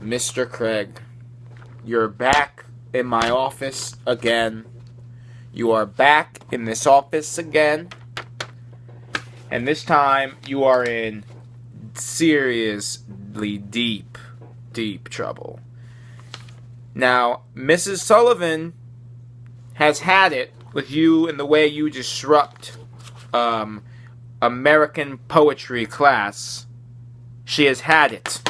Mr. Craig, you're back in my office again. You are back in this office again. And this time you are in seriously deep trouble. Now, Mrs. Sullivan has had it with you and the way you disrupt American poetry class. She has had it.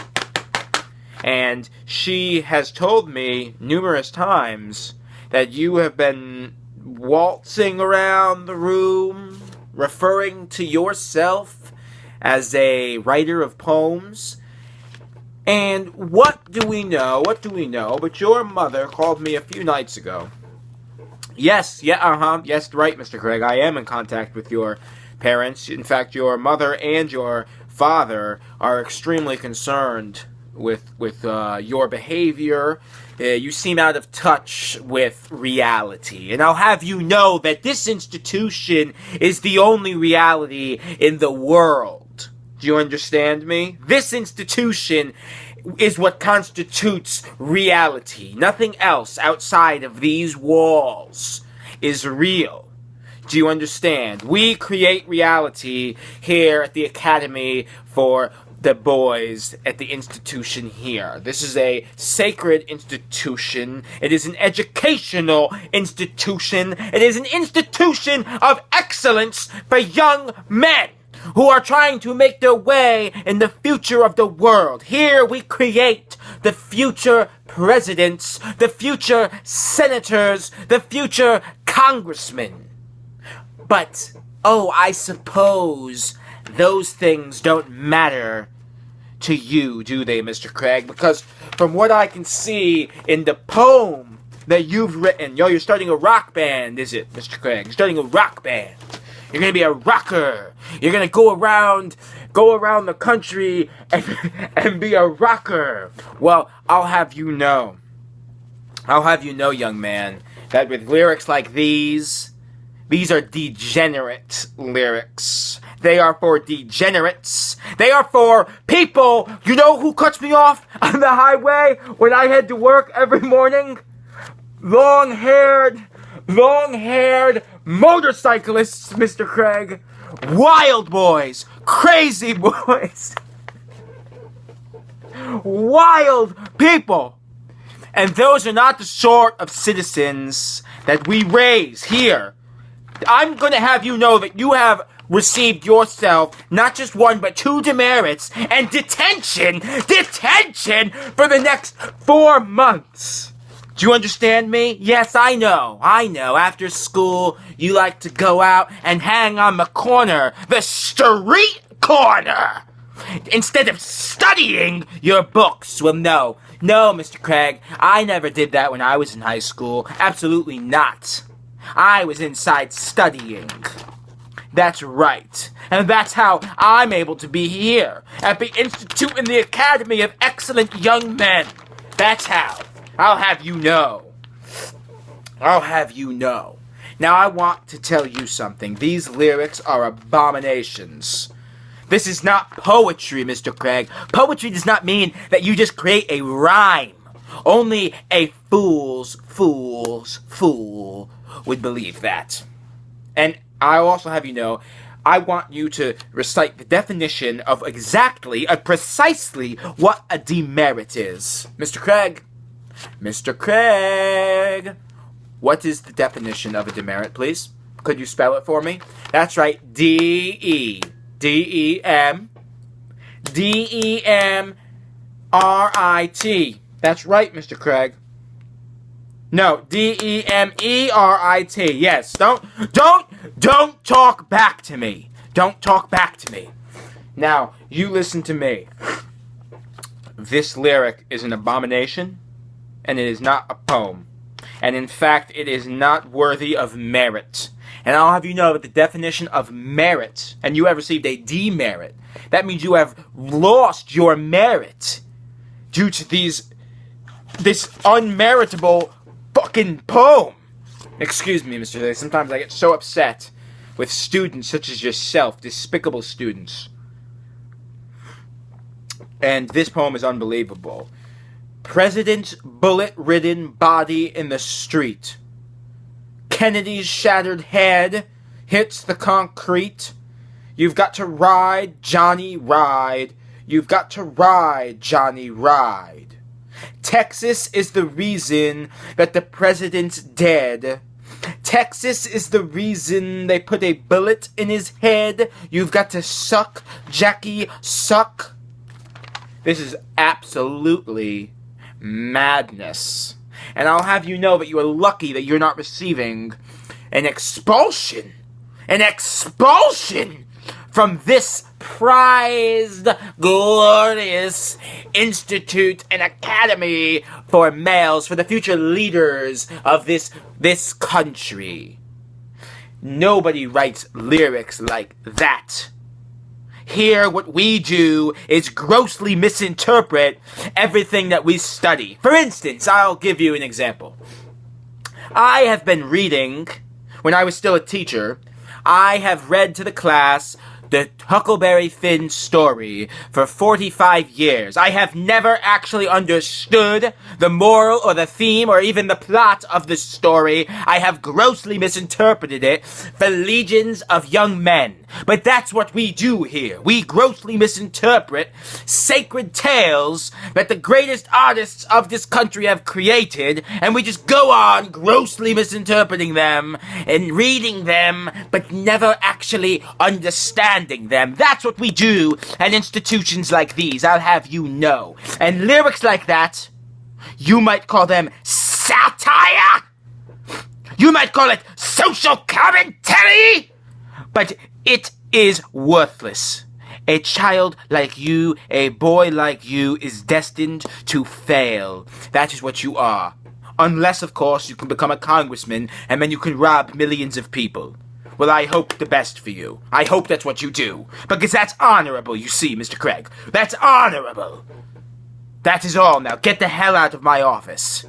And she has told me numerous times that you have been waltzing around the room, referring to yourself as a writer of poems. And what do we know? But your mother called me a few nights ago. Yes, right, Mr. Craig. I am in contact with your parents. In fact, your mother and your father are extremely concerned with your behavior. You seem out of touch with reality. And I'll have you know that this institution is the only reality in the world. Do you understand me? This institution is what constitutes reality. Nothing else outside of these walls is real. Do you understand? We create reality here at the Academy for the boys at the institution here. This is a sacred institution. It is an educational institution. It is an institution of excellence for young men who are trying to make their way in the future of the world. Here we create the future presidents, the future senators, the future congressmen. But, I suppose those things don't matter to you, do they, Mr. Craig? Because from what I can see in the poem that you've written, you're starting a rock band, is it, Mr. Craig? You're starting a rock band. You're going to be a rocker. You're going to go around the country and be a rocker. Well, I'll have you know, young man, that with lyrics like these are degenerate lyrics. They are for degenerates. They are for people. You know who cuts me off on the highway when I head to work every morning? Long-haired motorcyclists, Mr. Craig. Wild boys. Crazy boys. Wild people. And those are not the sort of citizens that we raise here. I'm going to have you know that you have received yourself not just one but two demerits and detention for the next 4 months. Do you understand me? Yes, I know. After school, you like to go out and hang on the corner, the street corner, instead of studying your books. Well, no, Mr. Craig, I never did that when I was in high school. Absolutely not. I was inside studying. That's right. And that's how I'm able to be here at the Institute in the Academy of Excellent Young Men. That's how. I'll have you know. Now I want to tell you something. These lyrics are abominations. This is not poetry, Mr. Craig. Poetry does not mean that you just create a rhyme. Only a fool's fool would believe that. And I'll also have you know, I want you to recite the definition of precisely what a demerit is. Mr. Craig, what is the definition of a demerit, please? Could you spell it for me? That's right, D-E-M-R-I-T. That's right, Mr. Craig. No, D-E-M-E-R-I-T. Yes, don't talk back to me. Don't talk back to me. Now, you listen to me. This lyric is an abomination, and it is not a poem. And in fact, it is not worthy of merit. And I'll have you know that the definition of merit, and you have received a demerit, that means you have lost your merit due to this unmeritable fucking poem. Excuse me, Mr. Day. Sometimes I get so upset with students such as yourself, despicable students. And this poem is unbelievable. President's bullet-ridden body in the street. Kennedy's shattered head hits the concrete. You've got to ride, Johnny, ride. You've got to ride, Johnny, ride. Texas is the reason that the president's dead. Texas is the reason they put a bullet in his head. You've got to suck, Jackie, suck. This is absolutely madness. And I'll have you know that you are lucky that you're not receiving an expulsion. An expulsion from this prized, glorious institute and academy for males, for the future leaders of this country. Nobody writes lyrics like that. Here, what we do is grossly misinterpret everything that we study. For instance, I'll give you an example. I have been reading, when I was still a teacher, I have read to the class the Huckleberry Finn story for 45 years. I have never actually understood the moral or the theme or even the plot of the story. I have grossly misinterpreted it for legions of young men. But that's what we do here. We grossly misinterpret sacred tales that the greatest artists of this country have created, and we just go on grossly misinterpreting them and reading them, but never actually understanding them. That's what we do at institutions like these, I'll have you know. And lyrics like that, you might call them satire. You might call it social commentary. But it is worthless. A child like you, a boy like you, is destined to fail. That is what you are. Unless, of course, you can become a congressman and then you can rob millions of people. Well, I hope the best for you. I hope that's what you do. Because that's honorable, you see, Mr. Craig. That's honorable. That is all now. Get the hell out of my office.